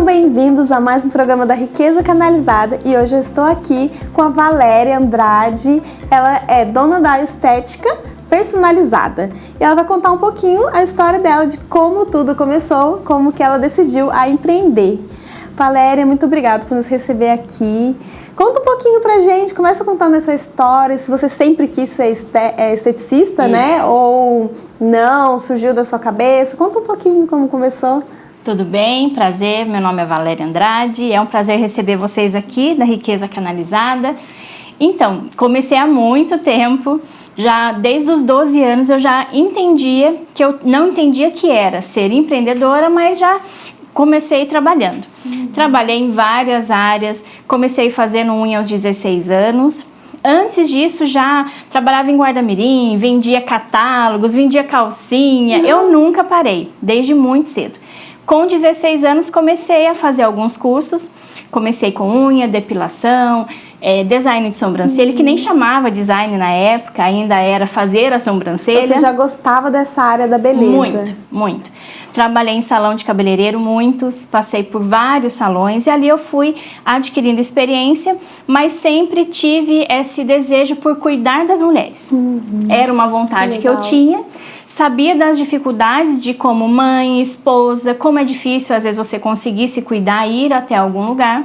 Sejam bem-vindos a mais um programa da Riqueza Canalizada e hoje eu estou aqui com a Valéria Andrade. Ela é dona da Estética Personalizada e ela vai contar um pouquinho a história dela, de como tudo começou, como que ela decidiu a empreender. Valéria, muito obrigada por nos receber aqui. Conta um pouquinho pra gente, começa contando essa história, se você sempre quis ser esteticista, né? Ou não, surgiu da sua cabeça. Conta um pouquinho como começou. Tudo bem? Prazer, meu nome é Valéria Andrade, é um prazer receber vocês aqui da Riqueza Canalizada. Então, comecei há muito tempo, já desde os 12 anos eu já entendia, que eu não entendia que era ser empreendedora, mas já comecei trabalhando. Trabalhei em várias áreas, comecei fazendo unha aos 16 anos. Antes disso, já trabalhava em guarda-mirim, vendia catálogos, vendia calcinha. Eu nunca parei, desde muito cedo. Com 16 anos, comecei a fazer alguns cursos. Comecei com unha, depilação, design de sobrancelha, que nem chamava design na época, ainda era fazer a sobrancelha. Você já gostava dessa área da beleza? Muito, muito. Trabalhei em salão de cabeleireiro, muitos, passei por vários salões e ali eu fui adquirindo experiência, mas sempre tive esse desejo por cuidar das mulheres. Era uma vontade que eu tinha, sabia das dificuldades de como mãe, esposa, como é difícil às vezes você conseguir se cuidar e ir até algum lugar.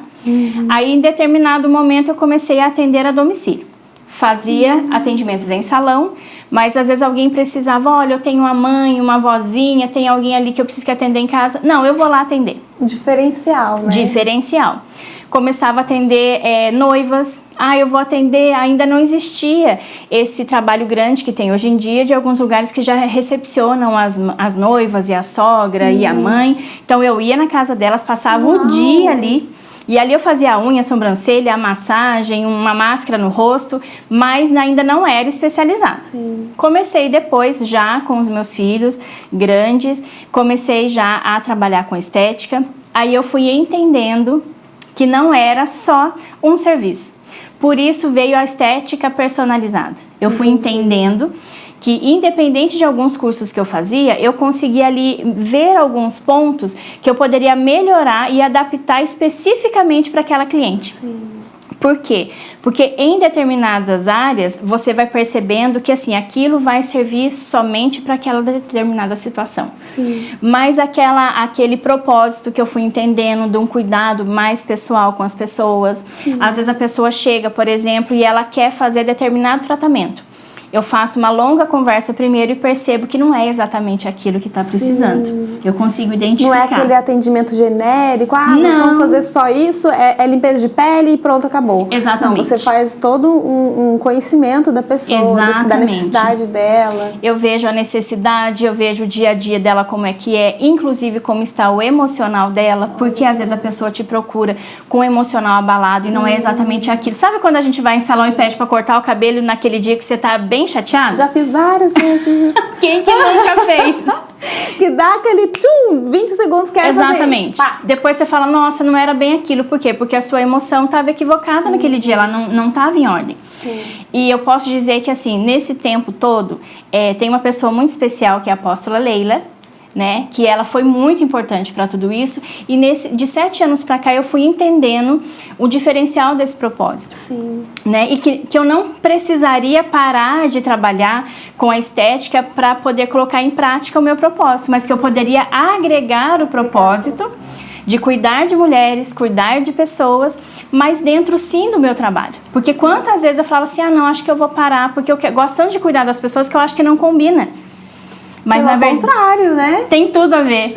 Aí em determinado momento eu comecei a atender a domicílio. Fazia atendimentos em salão, mas às vezes alguém precisava, olha, eu tenho uma mãe, uma vozinha, tem alguém ali que eu preciso que atender em casa. Não, eu vou lá atender. Diferencial, né? Diferencial. Começava a atender noivas. Eu vou atender, ainda não existia esse trabalho grande que tem hoje em dia, de alguns lugares que já recepcionam as noivas e a sogra e a mãe. Então eu ia na casa delas, passava o dia ali. E ali eu fazia a unha, a sobrancelha, a massagem, uma máscara no rosto, mas ainda não era especializada. Comecei depois, já com os meus filhos grandes, comecei já a trabalhar com estética. Aí eu fui entendendo que não era só um serviço. Por isso veio a estética personalizada. Eu fui entendendo que, independente de alguns cursos que eu fazia, eu conseguia ali ver alguns pontos que eu poderia melhorar e adaptar especificamente para aquela cliente. Por quê? Porque em determinadas áreas você vai percebendo que assim, aquilo vai servir somente para aquela determinada situação. Mas aquele propósito que eu fui entendendo de um cuidado mais pessoal com as pessoas. Às vezes a pessoa chega, por exemplo, e ela quer fazer determinado tratamento. Eu faço uma longa conversa primeiro e percebo que não é exatamente aquilo que está precisando. Eu consigo identificar. Não é aquele atendimento genérico, não, vamos fazer só isso, é limpeza de pele e pronto, acabou. Exatamente. Não, você faz todo um conhecimento da pessoa, da necessidade dela. Eu vejo a necessidade, eu vejo o dia a dia dela como é que é, inclusive como está o emocional dela, porque às vezes a pessoa te procura com o emocional abalado e não é exatamente aquilo. Sabe quando a gente vai em salão e pede para cortar o cabelo naquele dia que você tá bem chateado? Já fiz várias vezes. Quem que nunca fez? Que dá aquele 20 segundos que é exatamente. Depois você fala, nossa, não era bem aquilo. Por quê? Porque a sua emoção estava equivocada naquele dia, ela não estava em ordem. E eu posso dizer que assim, nesse tempo todo, tem uma pessoa muito especial que é a apóstola Leila, né, que ela foi muito importante para tudo isso, e de 7 anos para cá eu fui entendendo o diferencial desse propósito, né, e que eu não precisaria parar de trabalhar com a estética para poder colocar em prática o meu propósito, mas que eu poderia agregar o propósito de cuidar de mulheres, cuidar de pessoas, mas dentro sim do meu trabalho. Porque quantas vezes eu falava assim, não, acho que eu vou parar, porque eu gosto tanto de cuidar das pessoas que eu acho que não combina. Mas na verdade, contrário, né? Tem tudo a ver.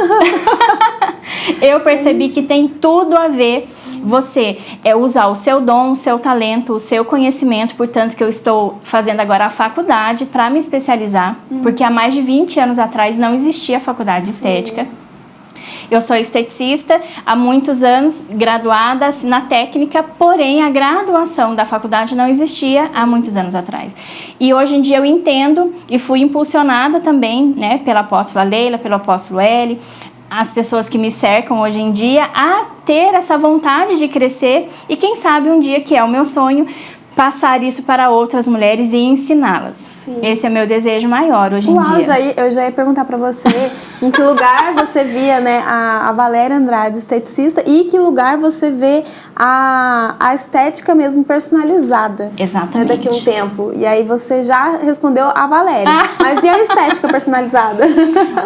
Eu percebi que tem tudo a ver você usar o seu dom, o seu talento, o seu conhecimento, portanto que eu estou fazendo agora a faculdade para me especializar, porque há mais de 20 anos atrás não existia a faculdade de estética. Eu sou esteticista há muitos anos, graduada na técnica, porém a graduação da faculdade não existia há muitos anos atrás. E hoje em dia eu entendo e fui impulsionada também, né, pela apóstola Leila, pelo apóstolo Eli, as pessoas que me cercam hoje em dia, a ter essa vontade de crescer e quem sabe um dia, que é o meu sonho, passar isso para outras mulheres e ensiná-las. Sim. Esse é meu desejo maior hoje em dia. Eu já ia perguntar para você em que lugar você via, né, a Valéria Andrade, esteticista, e que lugar você vê a estética mesmo personalizada. Exatamente. Né, daqui a um tempo. E aí você já respondeu a Valéria. Mas e a estética personalizada?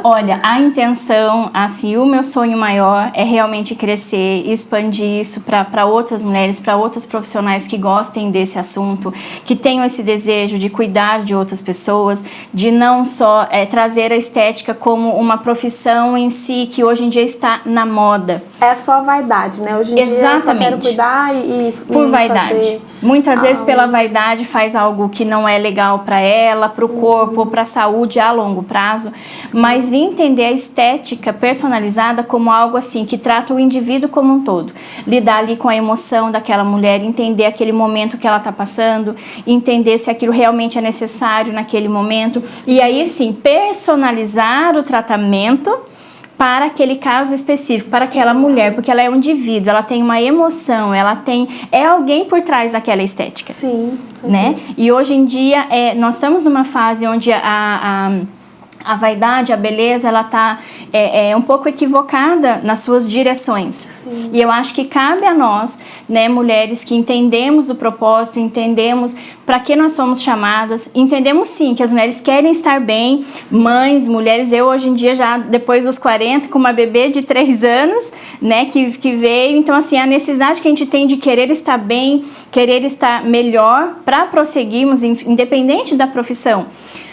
Olha, a intenção, assim, o meu sonho maior é realmente crescer, expandir isso para outras mulheres, para outros profissionais que gostem desse assunto, que tenham esse desejo de cuidar de outras pessoas, de não só trazer a estética como uma profissão em si, que hoje em dia está na moda. É só vaidade, né? Hoje em dia eu só quero cuidar por vaidade. Muitas vezes pela vaidade faz algo que não é legal para ela, para o corpo, para a saúde a longo prazo, mas entender a estética personalizada como algo assim, que trata o indivíduo como um todo. Lidar ali com a emoção daquela mulher, entender aquele momento que ela está passando, entender se aquilo realmente é necessário naquele momento, e aí sim, personalizar o tratamento para aquele caso específico, para aquela mulher, porque ela é um indivíduo, ela tem uma emoção, é alguém por trás daquela estética. Sim. Né? E hoje em dia, nós estamos numa fase onde a vaidade, a beleza, ela está um pouco equivocada nas suas direções. Sim. E eu acho que cabe a nós, né, mulheres que entendemos o propósito, entendemos para que nós somos chamadas, entendemos sim que as mulheres querem estar bem, mães, mulheres, eu hoje em dia já depois dos 40, com uma bebê de 3 anos, né, que veio, então assim, a necessidade que a gente tem de querer estar bem, querer estar melhor para prosseguirmos, independente da profissão.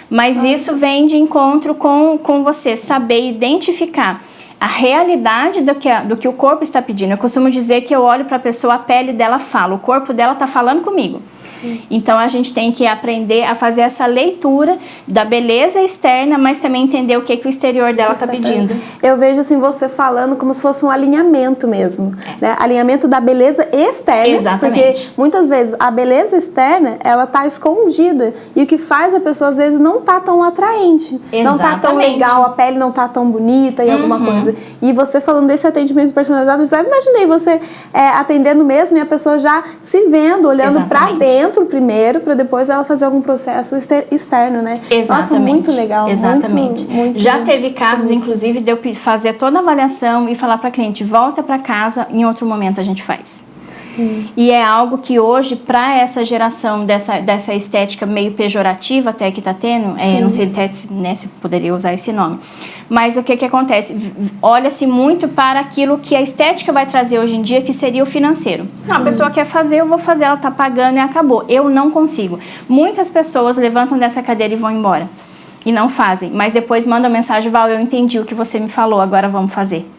Mas isso vem de encontro com você saber identificar a realidade do que o corpo está pedindo. Eu costumo dizer que eu olho para a pessoa, a pele dela fala, o corpo dela está falando comigo. Sim. Então a gente tem que aprender a fazer essa leitura da beleza externa, mas também entender o que o exterior dela está pedindo. Eu vejo assim você falando como se fosse um alinhamento mesmo, né? Alinhamento da beleza externa. Exatamente. Porque muitas vezes a beleza externa ela está escondida e o que faz a pessoa às vezes não tá tão atraente, Exatamente. Não tá tão legal, a pele não tá tão bonita e alguma coisa. E você falando desse atendimento personalizado, eu já imaginei você atendendo mesmo e a pessoa já se vendo, olhando para dentro primeiro, para depois ela fazer algum processo externo, né? Exatamente. Nossa, muito legal. Exatamente. Muito já teve casos, inclusive, de eu fazer toda a avaliação e falar para a cliente, volta para casa, em outro momento a gente faz. Sim. E é algo que hoje, para essa geração dessa estética meio pejorativa até que está tendo, não sei até se poderia usar esse nome, mas o que acontece? Olha-se muito para aquilo que a estética vai trazer hoje em dia, que seria o financeiro. Não, a pessoa quer fazer, eu vou fazer, ela está pagando e acabou. Eu não consigo. Muitas pessoas levantam dessa cadeira e vão embora. E não fazem. Mas depois mandam mensagem, Val, eu entendi o que você me falou, agora vamos fazer.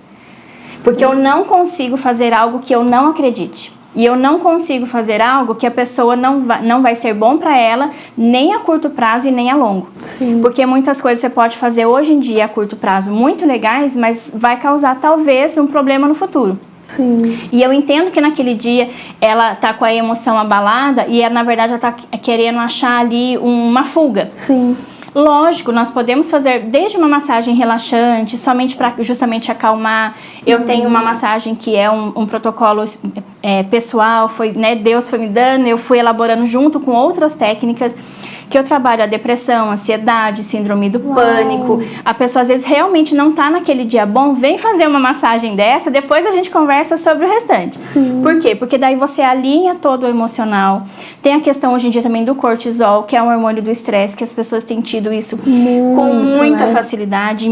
Porque eu não consigo fazer algo que eu não acredite. E eu não consigo fazer algo que a pessoa não vai ser bom para ela, nem a curto prazo e nem a longo. Sim. Porque muitas coisas você pode fazer hoje em dia a curto prazo muito legais, mas vai causar talvez um problema no futuro. Sim. E eu entendo que naquele dia ela tá com a emoção abalada e na verdade ela tá querendo achar ali uma fuga. Sim. Lógico, nós podemos fazer desde uma massagem relaxante, somente para justamente acalmar. Eu tenho uma massagem que é um protocolo pessoal, Deus foi me dando, eu fui elaborando junto com outras técnicas, que eu trabalho a depressão, ansiedade, síndrome do pânico. A pessoa às vezes realmente não está naquele dia bom, vem fazer uma massagem dessa, depois a gente conversa sobre o restante. Sim. Por quê? Porque daí você alinha todo o emocional. Tem a questão hoje em dia também do cortisol, que é um hormônio do estresse, que as pessoas têm tido isso com muita facilidade.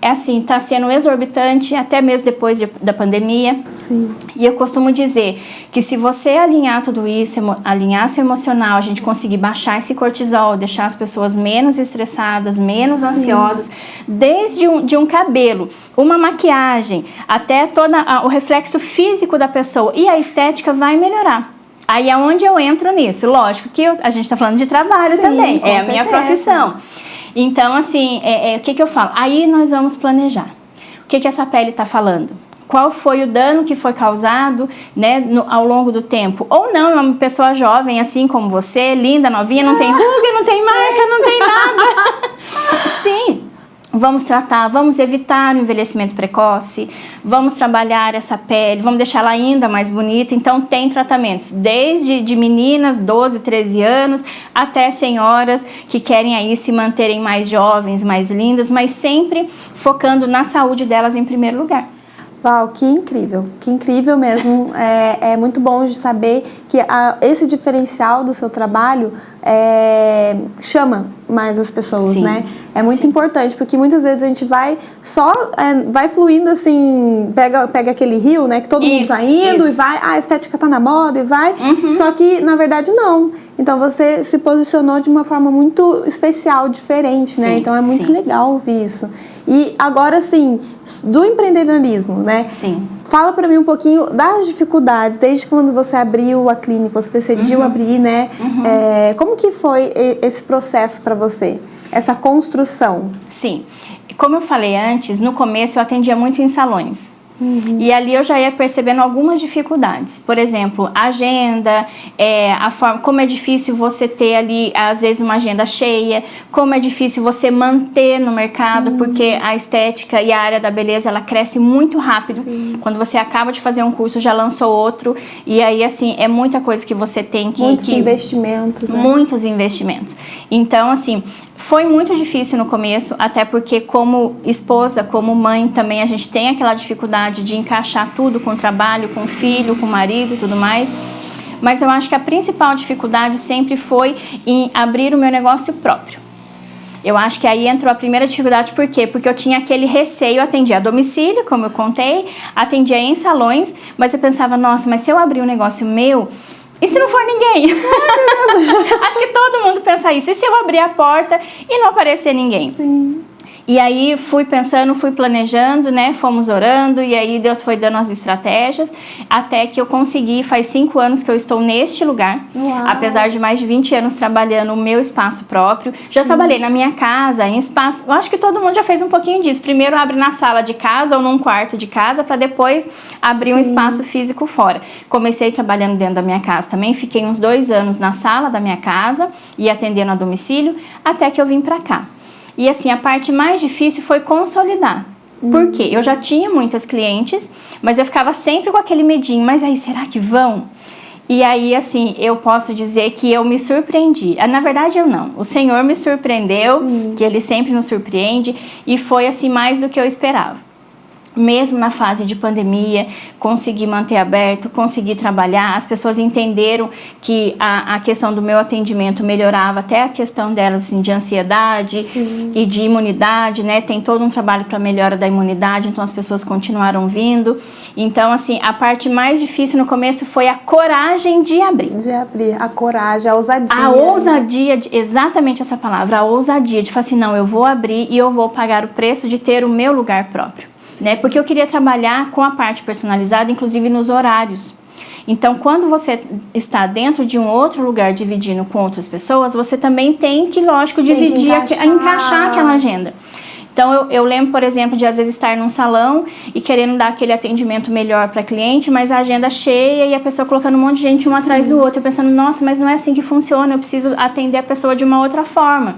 É assim, está sendo exorbitante até mesmo depois da pandemia. Sim. E eu costumo dizer que se você alinhar tudo isso, alinhar seu emocional, a gente conseguir baixar esse cortisol, deixar as pessoas menos estressadas, menos ansiosas, desde um cabelo, uma maquiagem, até todo o reflexo físico da pessoa, e a estética vai melhorar. Aí é onde eu entro nisso. Lógico que a gente está falando de trabalho também, é a minha profissão. Então, assim, o que eu falo? Aí nós vamos planejar. O que essa pele está falando? Qual foi o dano que foi causado, né, ao longo do tempo? Ou não, é uma pessoa jovem, assim como você, linda, novinha, não tem ruga, não tem marca, não tem nada. Sim. Vamos tratar, vamos evitar o envelhecimento precoce, vamos trabalhar essa pele, vamos deixar ela ainda mais bonita. Então, tem tratamentos desde de meninas, 12, 13 anos, até senhoras que querem aí se manterem mais jovens, mais lindas, mas sempre focando na saúde delas em primeiro lugar. Uau, que incrível mesmo. É muito bom de saber que esse diferencial do seu trabalho chama mais as pessoas, sim, né? É muito importante, porque muitas vezes a gente vai vai fluindo assim, pega aquele rio, né? Que todo mundo tá indo e vai, a estética tá na moda e vai, só que na verdade não. Então você se posicionou de uma forma muito especial, diferente, né? Então é muito legal ouvir isso. E agora, assim, do empreendedorismo, né? Sim. Fala pra mim um pouquinho das dificuldades, desde quando você abriu a clínica, você decidiu abrir, né? Como que foi esse processo para você? Essa construção? Sim. Como eu falei antes, no começo eu atendia muito em salões. E ali eu já ia percebendo algumas dificuldades. Por exemplo, a agenda, a forma, como é difícil você ter ali, às vezes, uma agenda cheia, como é difícil você manter no mercado, porque a estética e a área da beleza, ela cresce muito rápido. Sim. Quando você acaba de fazer um curso, já lançou outro, e aí, assim, é muita coisa que você tem que... Muitos investimentos, né? Muitos investimentos. Então, assim... Foi muito difícil no começo, até porque como esposa, como mãe, também a gente tem aquela dificuldade de encaixar tudo com o trabalho, com o filho, com o marido e tudo mais. Mas eu acho que a principal dificuldade sempre foi em abrir o meu negócio próprio. Eu acho que aí entrou a primeira dificuldade, por quê? Porque eu tinha aquele receio, atendia a domicílio, como eu contei, atendia em salões, mas eu pensava, nossa, mas se eu abrir um negócio meu... E se não for ninguém? Acho que todo mundo pensa isso. E se eu abrir a porta e não aparecer ninguém? Sim. E aí fui pensando, fui planejando, né? Fomos orando e aí Deus foi dando as estratégias até que eu consegui, faz 5 anos que eu estou neste lugar. Uau. Apesar de mais de 20 anos trabalhando o meu espaço próprio. Já trabalhei na minha casa, em espaço, eu acho que todo mundo já fez um pouquinho disso. Primeiro abre na sala de casa ou num quarto de casa para depois abrir um espaço físico fora. Comecei trabalhando dentro da minha casa também, fiquei uns 2 anos na sala da minha casa e atendendo a domicílio até que eu vim para cá. E assim, a parte mais difícil foi consolidar. Por quê? Eu já tinha muitas clientes, mas eu ficava sempre com aquele medinho. Mas aí, será que vão? E aí, assim, eu posso dizer que eu me surpreendi. Na verdade, eu não. O Senhor me surpreendeu, que Ele sempre nos surpreende. E foi, assim, mais do que eu esperava. Mesmo na fase de pandemia, consegui manter aberto, consegui trabalhar. As pessoas entenderam que a questão do meu atendimento melhorava até a questão delas, assim, de ansiedade e de imunidade, né? Tem todo um trabalho para melhora da imunidade, então as pessoas continuaram vindo. Então, assim, a parte mais difícil no começo foi a coragem de abrir. De abrir, a coragem, a ousadia. A ousadia, exatamente essa palavra, a ousadia de falar assim, não, eu vou abrir e eu vou pagar o preço de ter o meu lugar próprio. Né? Porque eu queria trabalhar com a parte personalizada, inclusive nos horários. Então, quando você está dentro de um outro lugar dividindo com outras pessoas, você também tem que, lógico, dividir, encaixar aquela agenda. Então, eu lembro, por exemplo, de às vezes estar num salão e querendo dar aquele atendimento melhor para cliente, mas a agenda cheia e a pessoa colocando um monte de gente um atrás do outro. Eu pensando, nossa, mas não é assim que funciona, eu preciso atender a pessoa de uma outra forma.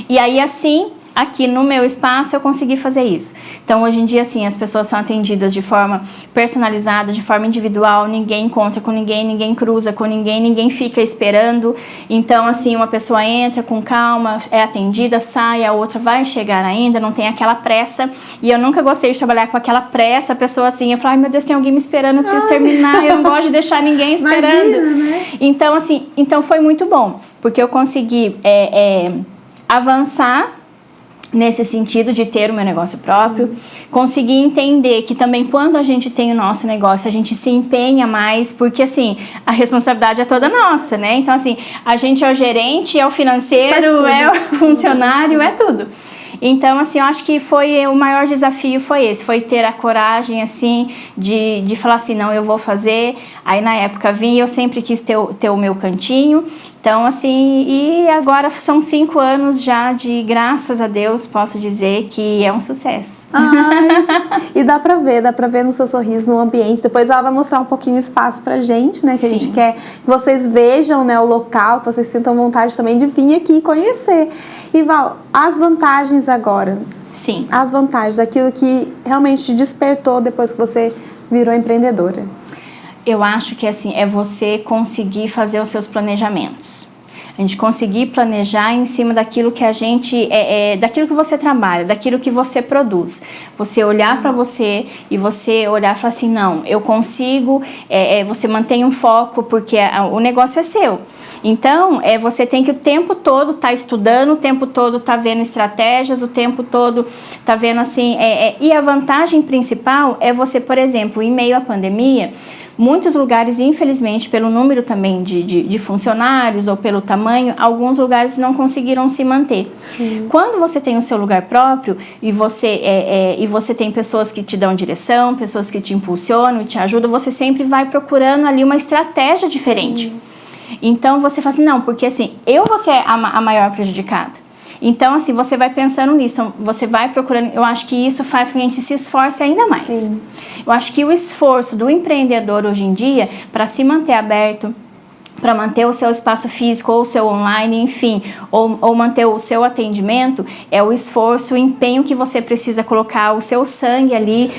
E aí, assim... Aqui no meu espaço eu consegui fazer isso. Então hoje em dia assim, as pessoas são atendidas de forma personalizada, de forma individual, ninguém encontra com ninguém, ninguém cruza com ninguém, ninguém fica esperando. Então assim, uma pessoa entra com calma, é atendida, sai, a outra vai chegar ainda, não tem aquela pressa. E eu nunca gostei de trabalhar com aquela pressa, a pessoa assim, eu falo, ai meu Deus, tem alguém me esperando, eu preciso terminar, eu não gosto de deixar ninguém esperando. Imagina, né? Então assim, foi muito bom, porque eu consegui avançar nesse sentido de ter o meu negócio próprio, conseguir entender que também quando a gente tem o nosso negócio, a gente se empenha mais, porque assim, a responsabilidade é toda nossa, né? Então assim, a gente é o gerente, é o financeiro, é o funcionário, é tudo. Então, assim, eu acho que o maior desafio foi esse, foi ter a coragem, assim, de falar assim, não, eu vou fazer. Aí, na época, eu sempre quis ter o meu cantinho, Então, assim, e agora são 5 anos já de, graças a Deus, posso dizer que é um sucesso. Ai, e dá pra ver no seu sorriso, no ambiente. Depois ela vai mostrar um pouquinho o espaço pra gente, né? Que Sim. a gente quer que vocês vejam, né, o local, que vocês sintam vontade também de vir aqui conhecer. E Val, as vantagens agora. Sim. As vantagens, aquilo que realmente te despertou depois que você virou empreendedora. Eu acho que assim, é você conseguir fazer os seus planejamentos. A gente conseguir planejar em cima daquilo que a gente, daquilo que você trabalha, daquilo que você produz. Você olhar para você e você olhar e falar assim, não, eu consigo, você mantém um foco porque o negócio é seu. Então, você tem que o tempo todo estar estudando, o tempo todo estar vendo estratégias, o tempo todo estar vendo assim, e a vantagem principal é você, por exemplo, em meio à pandemia, muitos lugares, infelizmente, pelo número também de funcionários ou pelo tamanho, alguns lugares não conseguiram se manter. Sim. Quando você tem o seu lugar próprio e você tem pessoas que te dão direção, pessoas que te impulsionam e te ajudam, você sempre vai procurando ali uma estratégia diferente. Sim. Então, você fala assim, não, porque assim, eu vou ser a maior prejudicada. Então, assim, você vai pensando nisso, você vai procurando, eu acho que isso faz com que a gente se esforce ainda mais. Sim. Eu acho que o esforço do empreendedor hoje em dia, para se manter aberto, para manter o seu espaço físico ou o seu online, enfim, ou manter o seu atendimento, é o esforço, o empenho que você precisa colocar, o seu sangue ali,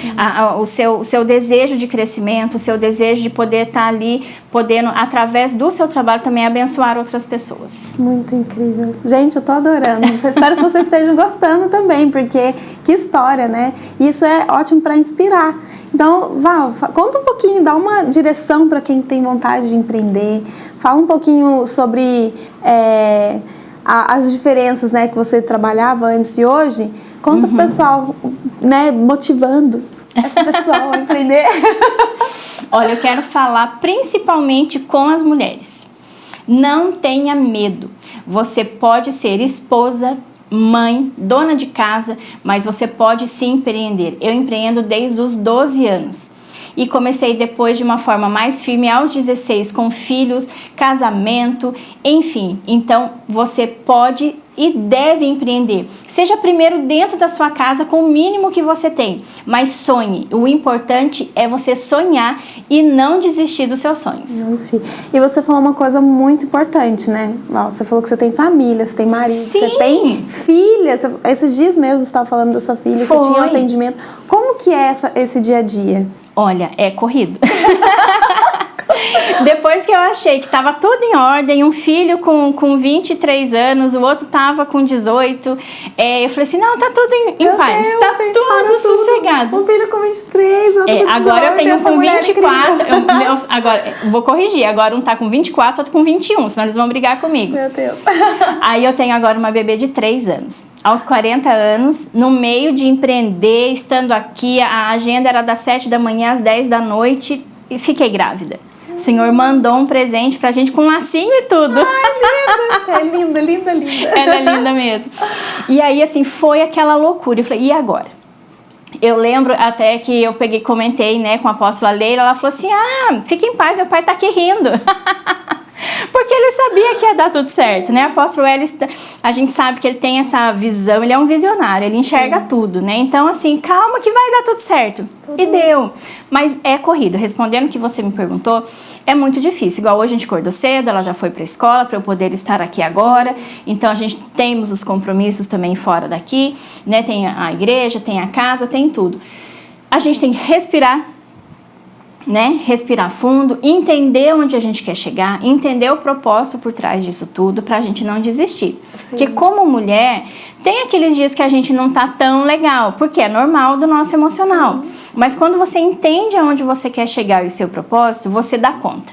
o seu desejo de crescimento, o seu desejo de poder estar ali, podendo, através do seu trabalho, também abençoar outras pessoas. Muito incrível. Gente, eu tô adorando. Espero que vocês estejam gostando também, porque que história, né? Isso é ótimo para inspirar. Então, Val, conta um pouquinho, dá uma direção para quem tem vontade de empreender. Fala um pouquinho sobre as diferenças, né, que você trabalhava antes e hoje. Conta pro pessoal, né, motivando esse pessoal a empreender. Olha, eu quero falar principalmente com as mulheres. Não tenha medo. Você pode ser esposa, mãe, dona de casa, mas você pode sim empreender. Eu empreendo desde os 12 anos. E comecei depois de uma forma mais firme aos 16, com filhos, casamento, enfim. Então, você pode e deve empreender. Seja primeiro dentro da sua casa com o mínimo que você tem, mas sonhe. O importante é você sonhar e não desistir dos seus sonhos. Não desistir. E você falou uma coisa muito importante, né? Você falou que você tem família, você tem marido, Sim. Você tem filha. Esses dias mesmo você estava falando da sua filha, Foi. Você tinha um atendimento. Como que é esse dia a dia? Olha, é corrido. Depois que eu achei que estava tudo em ordem, um filho com 23 anos, o outro estava com 18, eu falei assim, não, tá tudo em paz, Deus, tá gente, tudo sossegado. Um filho com 23, outro com 18. Agora eu tenho com 24, agora, vou corrigir, agora um tá com 24, outro com 21, senão eles vão brigar comigo. Meu Deus. Aí eu tenho agora uma bebê de 3 anos. Aos 40 anos, no meio de empreender, estando aqui, a agenda era das 7 da manhã às 10 da noite e fiquei grávida. O Senhor mandou um presente pra gente com um lacinho e tudo. Ai, linda. É linda. Ela é linda mesmo. E aí, assim, foi aquela loucura. Eu falei, e agora? Eu lembro até que eu comentei, né, com a apóstola Leila, ela falou assim, fique em paz, meu pai tá aqui rindo. Porque ele sabia que ia dar tudo certo, né? O apóstolo Hélio, a gente sabe que ele tem essa visão, ele é um visionário, ele enxerga tudo, né? Então, assim, calma que vai dar tudo certo. E deu. Mas é corrido. Respondendo o que você me perguntou, é muito difícil. Igual hoje a gente acordou cedo, ela já foi para a escola para eu poder estar aqui agora. Então, a gente temos os compromissos também fora daqui, né? Tem a igreja, tem a casa, tem tudo. A gente tem que respirar, né? Respirar fundo, entender onde a gente quer chegar, entender o propósito por trás disso tudo, pra gente não desistir. Sim. Porque como mulher, tem aqueles dias que a gente não tá tão legal, porque é normal do nosso emocional. Sim. Mas quando você entende aonde você quer chegar e o seu propósito, você dá conta.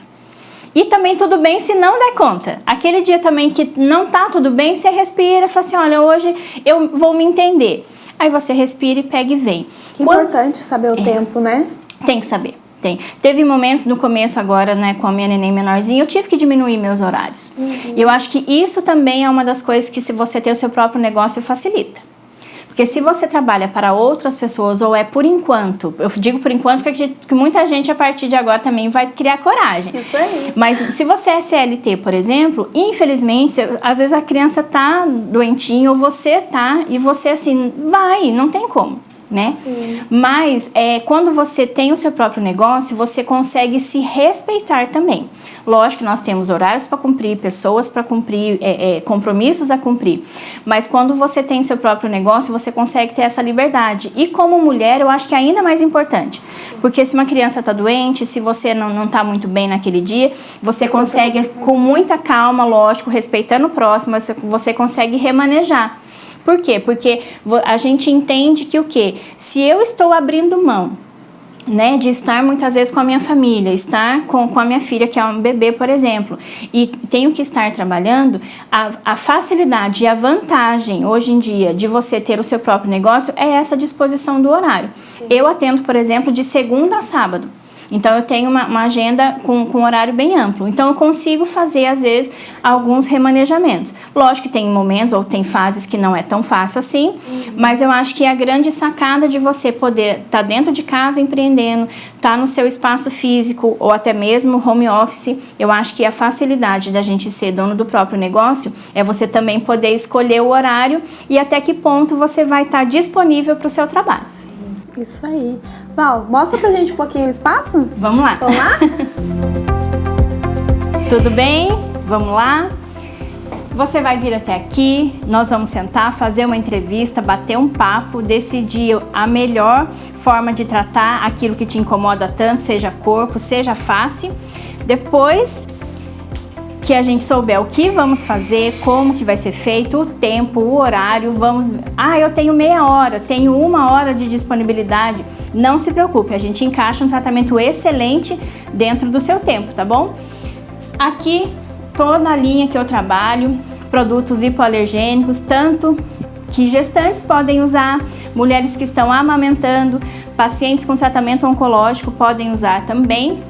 E também tudo bem se não der conta. Aquele dia também que não tá tudo bem, você respira e fala assim, olha, hoje eu vou me entender. Aí você respira e pega e vem. Que importante saber o tempo, né? Tem que saber. Teve momentos no começo agora, né, com a minha neném menorzinha, eu tive que diminuir meus horários. E eu acho que isso também é uma das coisas que, se você tem o seu próprio negócio, facilita. Porque se você trabalha para outras pessoas ou é por enquanto, eu digo por enquanto porque acredito que muita gente a partir de agora também vai criar coragem. Isso aí. Mas se você é CLT, por exemplo, infelizmente, às vezes a criança tá doentinha ou você tá e você assim, não tem como. Né? Sim. Mas quando você tem o seu próprio negócio, você consegue se respeitar também. Lógico que nós temos horários para cumprir, pessoas para cumprir, compromissos a cumprir. Mas quando você tem seu próprio negócio, você consegue ter essa liberdade. E como mulher, eu acho que é ainda mais importante. Porque se uma criança está doente, se você não está muito bem naquele dia, você consegue, com muita calma, lógico, respeitando o próximo, você consegue remanejar. Por quê? Porque a gente entende que o quê? Se eu estou abrindo mão, né, de estar muitas vezes com a minha família, estar com a minha filha, que é um bebê, por exemplo, e tenho que estar trabalhando, a facilidade e a vantagem hoje em dia de você ter o seu próprio negócio é essa disposição do horário. Sim. Eu atendo, por exemplo, de segunda a sábado. Então, eu tenho uma agenda com um horário bem amplo. Então, eu consigo fazer, às vezes, alguns remanejamentos. Lógico que tem momentos ou tem fases que não é tão fácil assim, mas eu acho que a grande sacada de você poder estar dentro de casa empreendendo, estar no seu espaço físico ou até mesmo home office, eu acho que a facilidade da gente ser dono do próprio negócio é você também poder escolher o horário e até que ponto você vai estar disponível para o seu trabalho. Isso aí. Val, mostra pra gente um pouquinho o espaço? Vamos lá. Vamos lá? Tudo bem? Vamos lá? Você vai vir até aqui, nós vamos sentar, fazer uma entrevista, bater um papo, decidir a melhor forma de tratar aquilo que te incomoda tanto, seja corpo, seja face. Depois que a gente souber o que vamos fazer, como que vai ser feito, o tempo, o horário, eu tenho meia hora, tenho 1 hora de disponibilidade, não se preocupe, a gente encaixa um tratamento excelente dentro do seu tempo, tá bom? Aqui, toda a linha que eu trabalho, produtos hipoalergênicos, tanto que gestantes podem usar, mulheres que estão amamentando, pacientes com tratamento oncológico podem usar também.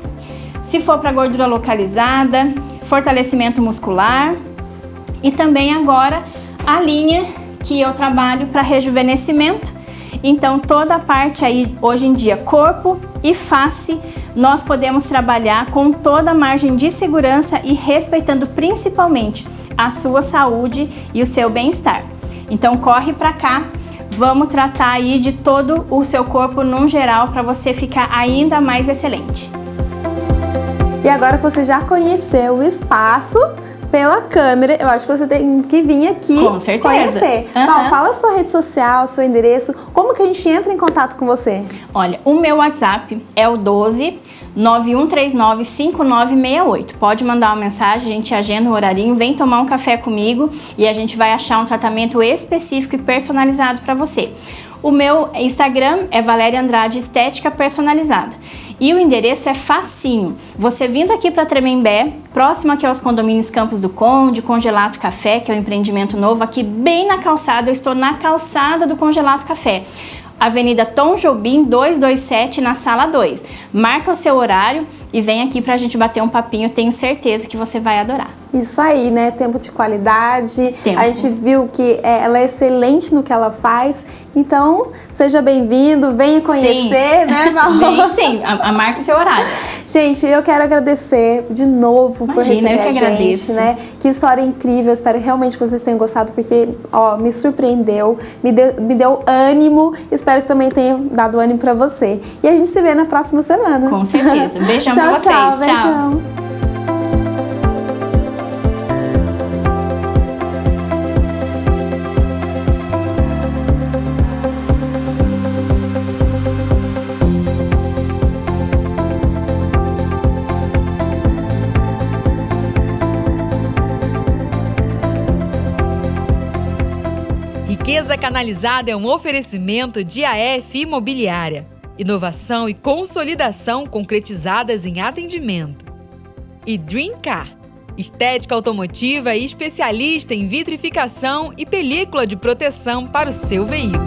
Se for para gordura localizada, fortalecimento muscular e também agora a linha que eu trabalho para rejuvenescimento. Então toda a parte aí hoje em dia, corpo e face, nós podemos trabalhar com toda a margem de segurança e respeitando principalmente a sua saúde e o seu bem-estar. Então corre para cá, vamos tratar aí de todo o seu corpo num geral para você ficar ainda mais excelente. E agora que você já conheceu o espaço pela câmera, eu acho que você tem que vir aqui conhecer. Val, fala a sua rede social, seu endereço, como que a gente entra em contato com você? Olha, o meu WhatsApp é o 12 9139 5968. Pode mandar uma mensagem, a gente agenda um horarinho, vem tomar um café comigo e a gente vai achar um tratamento específico e personalizado para você. O meu Instagram é Valéria Andrade Estética Personalizada. E o endereço é facinho. Você vindo aqui para Tremembé, próximo aqui aos condomínios Campos do Conde, Congelato Café, que é um empreendimento novo, aqui bem na calçada, eu estou na calçada do Congelato Café. Avenida Tom Jobim 227, na sala 2. Marca o seu horário e vem aqui pra gente bater um papinho, tenho certeza que você vai adorar. Isso aí, né? Tempo de qualidade. Tempo. A gente viu que ela é excelente no que ela faz. Então, seja bem-vindo, venha conhecer, né, Val? Vem sim, marca o seu horário. Gente, eu quero agradecer de novo por receber a gente, né? Que história incrível, espero realmente que vocês tenham gostado, porque, ó, me surpreendeu, me deu ânimo, espero que também tenha dado ânimo pra você. E a gente se vê na próxima semana. Com certeza. Beijão tchau, pra vocês. Tchau, beijão. Riqueza Canalizada é um oferecimento de AF Imobiliária. Inovação e consolidação concretizadas em atendimento. E Dream Car, estética automotiva e especialista em vitrificação e película de proteção para o seu veículo.